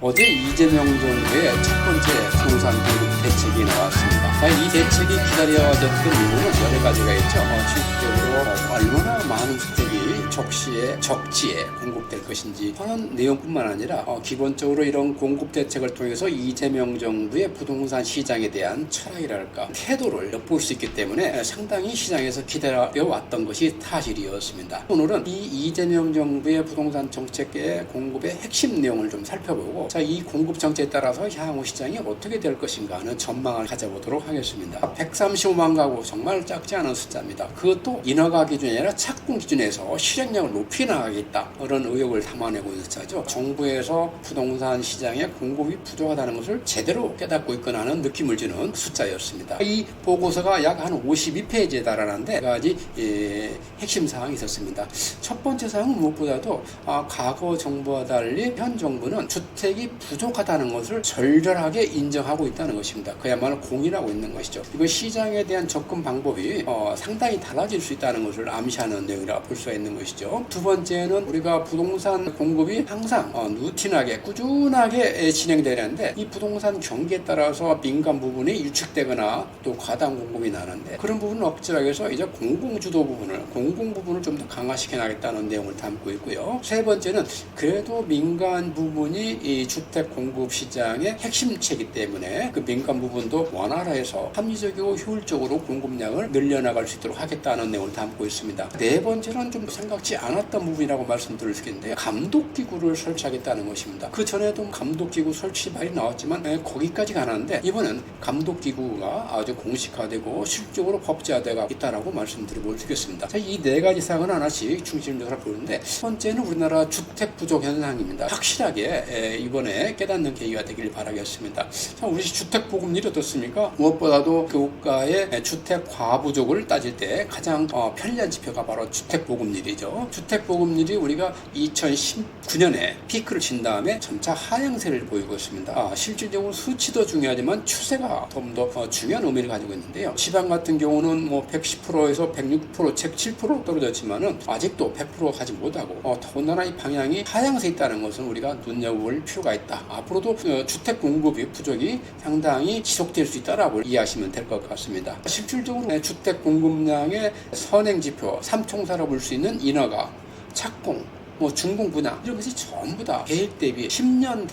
어제 이재명 정부의 첫 번째 부동산 공급 대책이 나왔습니다. 이 대책이 기다려졌던 이유는 여러 가지가 있죠. 실질적으로 얼마나 많은 주택이 적지에 공급될 것인지 하는 내용뿐만 아니라 기본적으로 이런 공급 대책을 통해서 이재명 정부의 부동산 시장에 대한 철학이랄까 태도를 엿볼 수 있기 때문에 상당히 시장에서 기다려왔던 것이 사실이었습니다. 오늘은 이 이재명 정부의 부동산 정책의 공급의 핵심 내용을 좀 살펴보고 이 공급 정책에 따라서 향후 시장이 어떻게 될 것인가 하는 전망을 가져보도록 하겠습니다. 135만 가구 정말 작지 않은 숫자입니다. 그것도 인허가 기준이 아니라 착공 기준에서 실행량을 높이 나가겠다 그런 의혹을 담아내고 있는 숫자죠. 정부에서 부동산 시장에 공급이 부족하다는 것을 제대로 깨닫고 있거나 하는 느낌을 주는 숫자였습니다. 이 보고서가 약 한 52페이지에 달하는데 몇 가지 핵심 사항이 있었습니다. 첫 번째 사항은 무엇보다도 과거 정부와 달리 현 정부는 주택이 부족하다는 것을 절절하게 인정하고 있다는 것입니다. 그야말로 공인하고 있는 것이죠. 이거 시장에 대한 접근 방법이 상당히 달라질 수 있다는 것을 암시하는 내용이라 볼 수가 있는 것이죠. 두 번째는 우리가 부동산 공급이 항상 루틴하게 꾸준하게 진행되는데 이 부동산 경기에 따라서 민간 부분이 유축되거나 또 과당 공급이 나는데 그런 부분을 억제하기 위해서 이제 공공주도 공공 부분을 좀 더 강화시켜 나가겠다는 내용을 담고 있고요. 세 번째는 그래도 민간 부분이 이 주택 공급 시장의 핵심체이기 때문에 그 민간 부분도 원활해서 합리적이고 효율적으로 공급량을 늘려나갈 수 있도록 하겠다는 내용을 담고 있습니다. 네 번째는 좀 생각지 않았던 부분이라고 말씀드릴 수 있는데 감독기구를 설치하겠다는 것입니다. 그 전에도 감독기구 설치 말이 나왔지만 거기까지 가는데 이번엔 감독기구가 아주 공식화되고 실질적으로 법제화되어 있다라고 말씀드려 수 있겠습니다. 이 네 가지 사항은 하나씩 중심적으로 보는데 첫 번째는 우리나라 주택 부족 현상입니다. 확실하게 이번에 깨닫는 계기가 되길 바라겠습니다. 우리 주택 보급률이 어떻습니까? 무엇보다도 교과의 주택 과부족을 따질 때 가장 편리한 지표가 바로 주택 보급률이죠. 주택 보급률이 우리가 2019년에 피크를 친 다음에 점차 하향세를 보이고 있습니다. 실질적으로 수치도 중요하지만 추세가 좀 더 중요한 의미를 가지고 있는데요. 지방 같은 경우는 110%에서 106%, 107% 떨어졌지만은 아직도 100% 가지 못하고 더군다나 이 방향이 하향세 있다는 것은 우리가 눈여볼 필요가 있다. 앞으로도 주택 공급이 부족이 상당히 지속될 수 있다라고 이해하시면 될 것 같습니다. 실질적으로 주택 공급량의 선행지표, 삼총사로 볼 수 있는 인허가, 착공, 준공 분양 이런 것이 전부 다 계획 대비 10년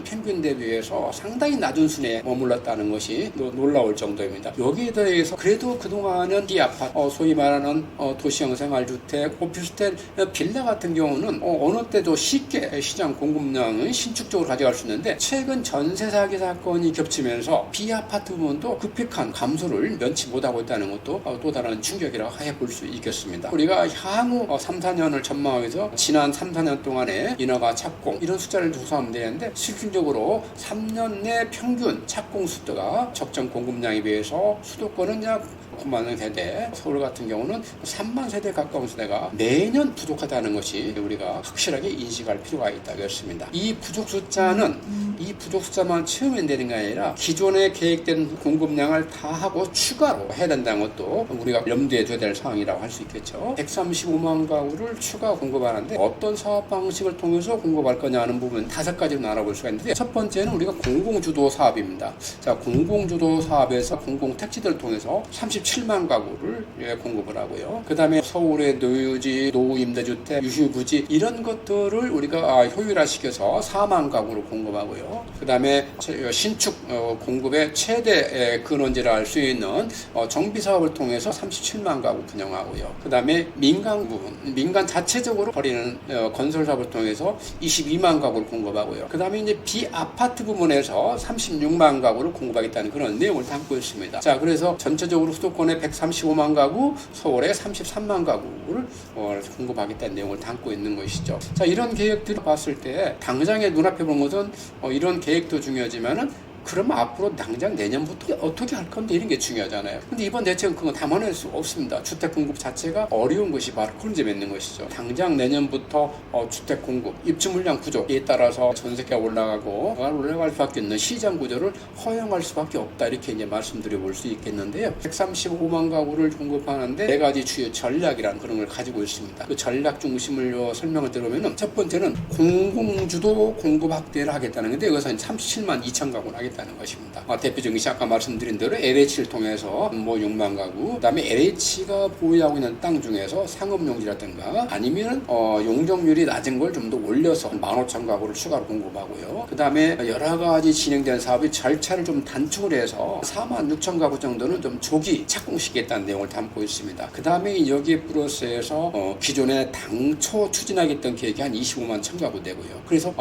평균 대비해서 상당히 낮은 순위에 머물렀다는 것이 놀라울 정도입니다. 여기에 대해서 그래도 그동안은 이 아파트, 소위 말하는 도시형 생활주택, 오피스텔, 빌라 같은 경우는 어느 때도 쉽게 시장 공급량을 신축적으로 가져갈 수 있는데 최근 전세 사기 사건이 겹치면서 비아파트 부분도 급격한 감소를 면치 못하고 있다는 것도 또 다른 충격이라고 해볼 수 있겠습니다. 우리가 향후 3, 4년을 전망해서 지난 3, 4년 동안에 인허가 착공 이런 숫자를 조사하면 되는데 실질적으로 3년 내 평균 착공 수도가 적정 공급량에 비해서 수도권은 약 9만 세대, 서울 같은 경우는 3만 세대 가까운 세대가 매년 부족하다는 것이 우리가 확실하게 인식할 필요가 있다겠습니다. 이 부족 숫자만 채우면 되는 게 아니라 기존에 계획된 공급량을 다 하고 추가로 해야 된다는 것도 우리가 염두에 둬야 될 상황이라고 할 수 있겠죠. 135만 가구를 추가 공급하는데 어떤 사업 방식을 통해서 공급할 거냐 하는 부분 5가지로 나눠볼 수가 있는데 첫 번째는 우리가 공공주도 사업입니다. 공공주도 사업에서 공공택지들을 통해서 37만 가구를 공급을 하고요. 그 다음에 서울의 노유지, 노후임대주택, 유휴부지 이런 것들을 우리가 효율화시켜서 4만 가구를 공급하고요. 그 다음에 신축 공급의 최대 근원지라 할 수 있는 정비사업을 통해서 37만 가구 분양하고요. 그 다음에 민간 부분, 민간 자체적으로 벌이는 건설사업을 통해서 22만 가구를 공급하고요. 그 다음에 이제 비아파트 부분에서 36만 가구를 공급하겠다는 그런 내용을 담고 있습니다. 그래서 전체적으로 수도권에 135만 가구, 서울에 33만 가구를 공급하겠다는 내용을 담고 있는 것이죠. 이런 계획들을 봤을 때 당장에 눈앞에 본 것은 이런 계획도 중요하지만은 그러면 앞으로 당장 내년부터 어떻게 할 건데 이런 게 중요하잖아요. 근데 이번 대책은 그거 담아낼 수 없습니다. 주택 공급 자체가 어려운 것이 바로 그런 점에 있는 것이죠. 당장 내년부터 주택 공급, 입주 물량 부족에 따라서 전세가 올라갈 수밖에 없는 시장 구조를 허용할 수밖에 없다. 이렇게 이제 말씀드려 볼 수 있겠는데요. 135만 가구를 공급하는데 네 가지 주요 전략이라는 그런 걸 가지고 있습니다. 그 전략 중심을 설명을 들어보면 첫 번째는 공공주도 공급 확대를 하겠다는 건데 이것은 37만 2천 가구를 하겠다는 것입니다. 대표적인 것이 아까 말씀드린 대로 LH를 통해서 6만 가구, 그다음에 LH가 보유하고 있는 땅 중에서 상업용지라든가 아니면 용적률이 낮은 걸 좀 더 올려서 15,000 가구를 추가로 공급하고요. 그다음에 여러 가지 진행된 사업의 절차를 좀 단축을 해서 46,000 가구 정도는 좀 조기 착공시키겠다는 내용을 담고 있습니다. 그다음에 여기에 플러스해서 기존에 당초 추진하겠던 계획이 한 25만 1천 가구 되고요. 그래서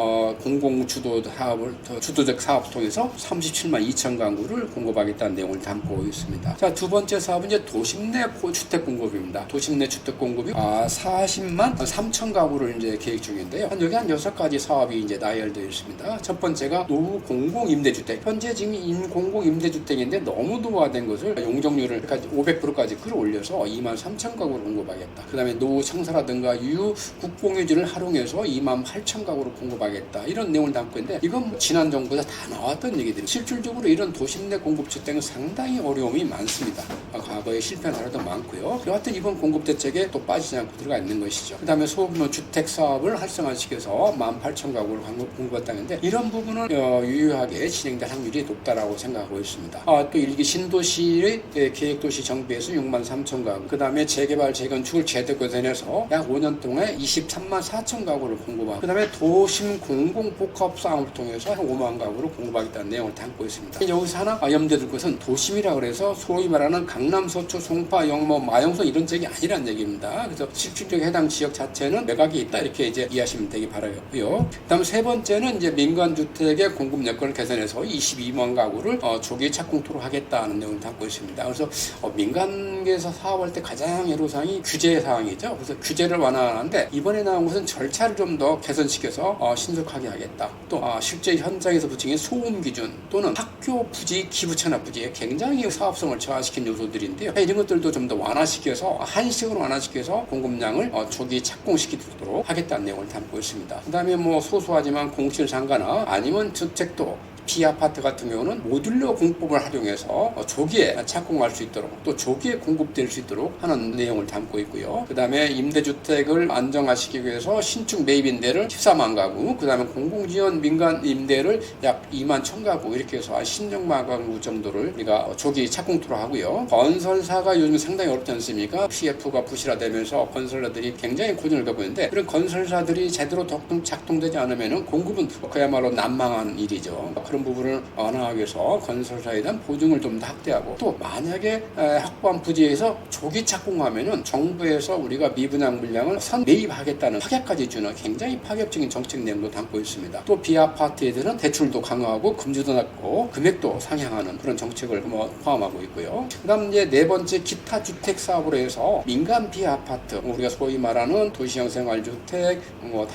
공공주도 사업을 주도적 사업을 통해서 37만 2천 가구를 공급하겠다는 내용을 담고 있습니다. 자, 두 번째 사업은 이제 도심 내 주택 공급입니다. 도심 내 주택 공급이 40만 3천 가구를 이제 계획 중인데요. 여기 한 6가지 사업이 이제 나열되어 있습니다. 첫 번째가 노후 공공 임대주택. 현재 지금 공공 임대주택인데 너무 노후화된 것을 용적률을 500%까지 끌어올려서 2만 3천 가구를 공급하겠다. 그다음에 노후 청사라든가 유휴 국공유지를 활용해서 2만 8천 가구를 공급하겠다. 이런 내용을 담고 있는데 이건 지난 정부에서 다 나왔던 얘기들이 실질적으로 이런 도심 내 공급 주택은 상당히 어려움이 많습니다. 과거에 실패한 사례도 많고요. 여하튼 이번 공급 대책에 또 빠지지 않고 들어가 있는 것이죠. 그다음에 소규모 주택 사업을 활성화시켜서 18,000 가구를 공급했다는데 이런 부분은 유효하게 진행될 확률이 높다라고 생각하고 있습니다. 또 일기 신도시의 계획도시 정비에서 6만 3천 가구, 그다음에 재개발 재건축을 제도 개선해서 약 5년 동안 23만 4천 가구를 공급하고 그다음에 도심 공공 복합 사업을 통해서 한 5만 가구를 공급하겠다는 내용을 담고 있습니다. 여기서 하나 염두에 둘 것은 도심이라 그래서 소위 말하는 강남, 서초, 송파, 영모, 마용선 이런 지역이 아니란 얘기입니다. 그래서 실질적으로 해당 지역 자체는 매각이 있다 이렇게 이제 이해하시면 되기 바라고요. 그다음 세 번째는 이제 민간 주택의 공급 여건을 개선해서 22만 가구를 조기 착공토록 하겠다는 내용을 담고 있습니다. 그래서 민간에서 사업할 때 가장 애로사항이 규제 사항이죠. 그래서 규제를 완화하는데 이번에 나온 것은 절차를 좀 더 개선시켜서 신속하게 하겠다. 또 실제 현장에서 부딪힌 소음 기준 또는 학교 부지, 기부 체납 부지에 굉장히 사업성을 저하시킨 요소들인데요. 이런 것들도 좀 더 완화시켜서 한식으로 완화시켜서 공급량을 조기 착공시키도록 하겠다는 내용을 담고 있습니다. 그다음에 소소하지만 공실 상가나 아니면 주택도 B아파트 같은 경우는 모듈러 공법을 활용해서 조기에 착공할 수 있도록 또 조기에 공급될 수 있도록 하는 내용을 담고 있고요. 그 다음에 임대주택을 안정화시키기 위해서 신축 매입 임대를 14만 가구, 그 다음에 공공지원 민간 임대를 약 2만 1천 가구 이렇게 해서 16만 가구 정도를 우리가 조기 착공토록 하고요. 건설사가 요즘 상당히 어렵지 않습니까? PF가 부실화되면서 건설사들이 굉장히 고전을 겪고 있는데 그런 건설사들이 제대로 작동되지 않으면 공급은 그야말로 난망한 일이죠. 그런 부분을 완화하기 위해서 건설사에 대한 보증을 좀 더 확대하고 또 만약에 확보한 부지에서 조기 착공하면은 정부에서 우리가 미분양 물량을 선 매입하겠다는 확약까지 주는 굉장히 파격적인 정책 내용도 담고 있습니다. 또 비아파트에들은 대출도 강화하고 금주도 낮고 금액도 상향하는 그런 정책을 포함하고 있고요. 그다음 이제 네 번째 기타 주택 사업으로 해서 민간 비아파트 우리가 소위 말하는 도시형 생활주택,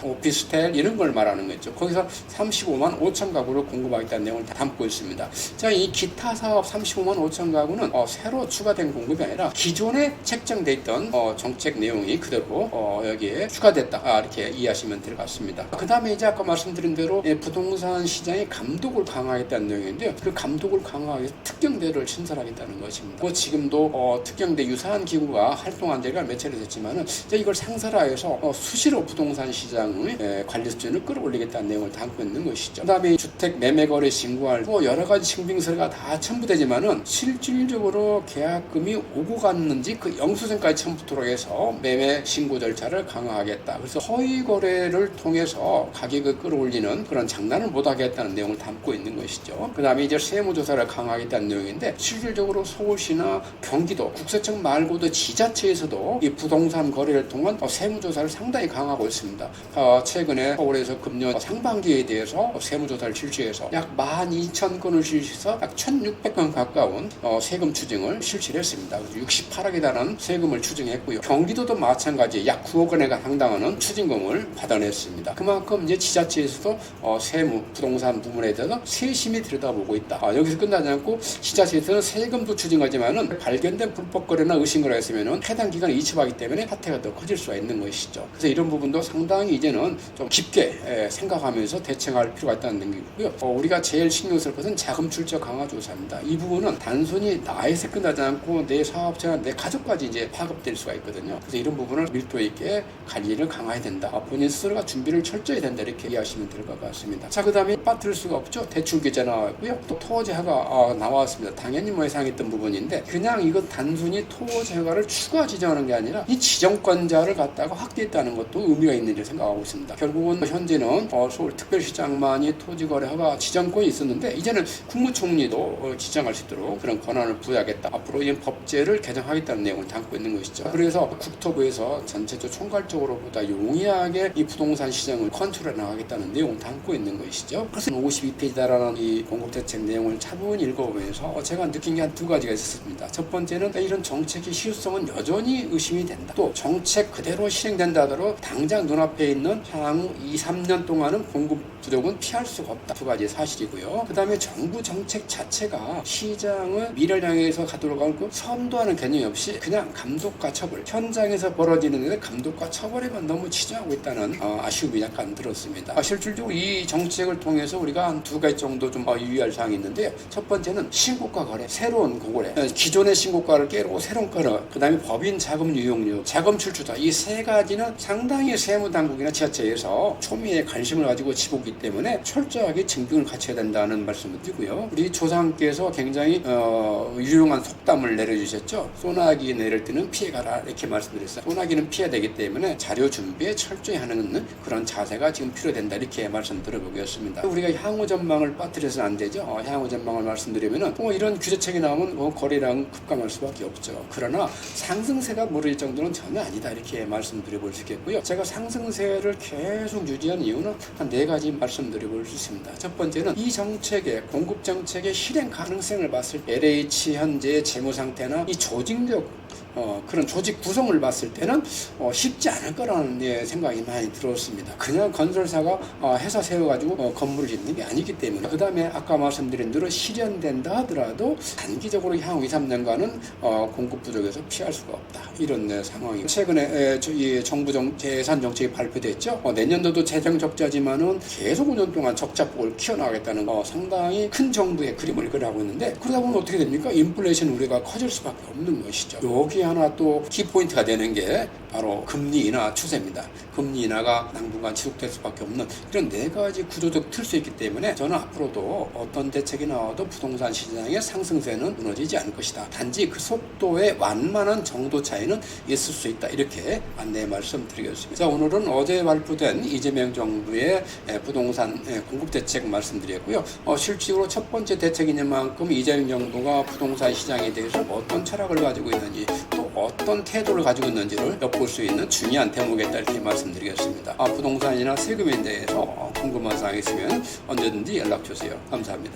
오피스텔 이런 걸 말하는 거죠. 거기서 35만 5천 가구를 공급하겠다는 내용을 담고 있습니다. 자, 이 기타 사업 35만 5천 가구는 새로 추가된 공급이 아니라 기존에 책정돼 있던 정책 내용이 그대로 여기에 추가됐다 이렇게 이해하시면 될 것 같습니다. 그 다음에 이제 아까 말씀드린 대로 부동산 시장의 감독을 강화하겠다는 내용인데요. 그 감독을 강화하기 위해서 특경대를 신설하겠다는 것입니다. 지금도 특경대 유사한 기구가 활동한 지가 몇 차례 됐지만은 이걸 상설화해서 수시로 부동산 시장의 관리 수준을 끌어올리겠다는 내용을 담고 있는 것이죠. 그 다음에 주택 매매 거래 신고할 여러 가지 증빙서가 다 첨부되지만은 실질적으로 계약금이 오고 갔는지 그 영수증까지 첨부토록 해서 매매 신고 절차를 강화하겠다. 그래서 허위 거래를 통해서 가격을 끌어올리는 그런 장난을 못 하겠다는 내용을 담고 있는 것이죠. 그 다음에 이제 세무조사를 강화하겠다는 내용인데 실질적으로 서울시나 경기도 국세청 말고도 지자체에서도 이 부동산 거래를 통한 세무조사를 상당히 강화하고 있습니다. 최근에 서울에서 금년 상반기에 대해서 세무조사를 실시해서 약 약 12,000건을 실시해서 약 1,600건 가까운 세금 추징을 실시를 했습니다. 68억에 달하는 세금을 추징했고요. 경기도도 마찬가지 약 9억 원에 해당하는 추징금을 받아냈습니다. 그만큼 이제 지자체에서도 세무, 부동산 부분에 대해서 세심히 들여다보고 있다. 여기서 끝나지 않고 지자체에서는 세금도 추징하지만은 발견된 불법 거래나 의심 거래가 있으면은 해당 기간을 이첩하기 때문에 사태가 더 커질 수가 있는 것이죠. 그래서 이런 부분도 상당히 이제는 좀 깊게 생각하면서 대처할 필요가 있다는 얘기고요. 우리가 제일 신경 쓸 것은 자금 출처 강화 조사입니다. 이 부분은 단순히 나에서 끝나지 않고 내 사업자나 내 가족까지 이제 파급될 수가 있거든요. 그래서 이런 부분을 밀도 있게 관리를 강화해야 된다. 본인 스스로가 준비를 철저히 된다. 이렇게 이해하시면 될 것 같습니다. 자, 그 다음에 빠뜨릴 수가 없죠. 대출 규제 나왔고요. 또 토지허가 나왔습니다. 당연히 예상했던 부분인데 그냥 이건 단순히 토지허가를 추가 지정하는 게 아니라 이 지정권자를 갖다가 확대했다는 것도 의미가 있는지 생각하고 있습니다. 결국은 현재는 서울특별시장만이 토지거래허가 지정권이 있었는데 이제는 국무총리도 지정할 수 있도록 그런 권한을 부여하겠다. 앞으로 이 법제를 개정하겠다는 내용을 담고 있는 것이죠. 그래서 국토부에서 전체적으로 총괄적으로 보다 용이하게 이 부동산 시장을 컨트롤해 나가겠다는 내용을 담고 있는 것이죠. 그래서 52페이지라는 이 공급대책 내용을 차분히 읽어보면서 제가 느낀 게 한 두 가지가 있었습니다. 첫 번째는 이런 정책의 실효성은 여전히 의심이 된다. 또 정책 그대로 실행된다 하더라도 당장 눈앞에 있는 향후 2-3년 동안은 공급 부족은 피할 수가 없다. 두 가지 사실이고요. 그 다음에 정부 정책 자체가 시장을 미래를 향해서 가도록 하고 선도하는 개념이 없이 그냥 감독과 처벌, 현장에서 벌어지는 데 감독과 처벌에만 너무 치중하고 있다는 아쉬움이 약간 들었습니다. 실질적으로 이 정책을 통해서 우리가 한 두 가지 정도 좀 유의할 사항이 있는데요. 첫 번째는 신고가 거래, 새로운 거래, 기존의 신고가를 깨고 새로운 거래, 그 다음에 법인 자금 유용률, 자금 출처다. 이 세 가지는 상당히 세무당국이나 지자체에서 초미의 관심을 가지고 지보기 때문에 철저하게 증빙을 갖춰야 된다는 말씀을 드리고요. 우리 조상께서 굉장히 유용한 속담을 내려주셨죠. 소나기 내릴 때는 피해가라 이렇게 말씀드렸어요. 소나기는 피해야 되기 때문에 자료 준비에 철저히 하는 그런 자세가 지금 필요된다 이렇게 말씀드려보겠습니다. 우리가 향후 전망을 빠뜨려서는 안 되죠. 향후 전망을 말씀드리면은 이런 규제책이 나오면 거래량 급감할 수밖에 없죠. 그러나 상승세가 모를 정도는 전혀 아니다 이렇게 말씀드려볼 수 있겠고요. 제가 상승세를 계속 유지한 이유는 한 네 가지 말씀드려볼 수 있습니다. 첫 번째는 이 정책의 공급 정책의 실행 가능성을 봤을 때 LH 현재의 재무 상태나 이 조직력 그런 조직 구성을 봤을 때는 쉽지 않을 거라는 생각이 많이 들었습니다. 그냥 건설사가 회사 세워가지고 건물을 짓는 게 아니기 때문에 그 다음에 아까 말씀드린 대로 실현된다 하더라도 단기적으로 향후 2-3년간은 공급 부족에서 피할 수가 없다. 이런 상황이고 최근에 이 정부 재산 정책이 발표됐죠. 내년도도 재정 적자지만은 계속 5년 동안 적자폭을 키워나가겠다는 상당히 큰 정부의 그림을 그려가고 있는데 그러다 보면 어떻게 됩니까? 인플레이션 우려가 커질 수밖에 없는 것이죠. 여기 하나 또 키포인트가 되는 게 바로 금리 인하 추세입니다. 금리 인하가 당분간 지속될 수밖에 없는 이런 네 가지 구조적 틀 수 있기 때문에 저는 앞으로도 어떤 대책이 나와도 부동산 시장의 상승세는 무너지지 않을 것이다. 단지 그 속도의 완만한 정도 차이는 있을 수 있다. 이렇게 안내 말씀드리겠습니다. 자, 오늘은 어제 발표된 이재명 정부의 부동산 공급 대책 말씀드렸고요. 실질적으로 첫 번째 대책인 만큼 이재명 정부가 부동산 시장에 대해서 어떤 철학을 가지고 있는지 또 어떤 태도를 가지고 있는지를 엿볼 수 있는 중요한 대목이다 이렇게 말씀드리겠습니다. 부동산이나 세금에 대해서 궁금한 사항이 있으면 언제든지 연락 주세요. 감사합니다.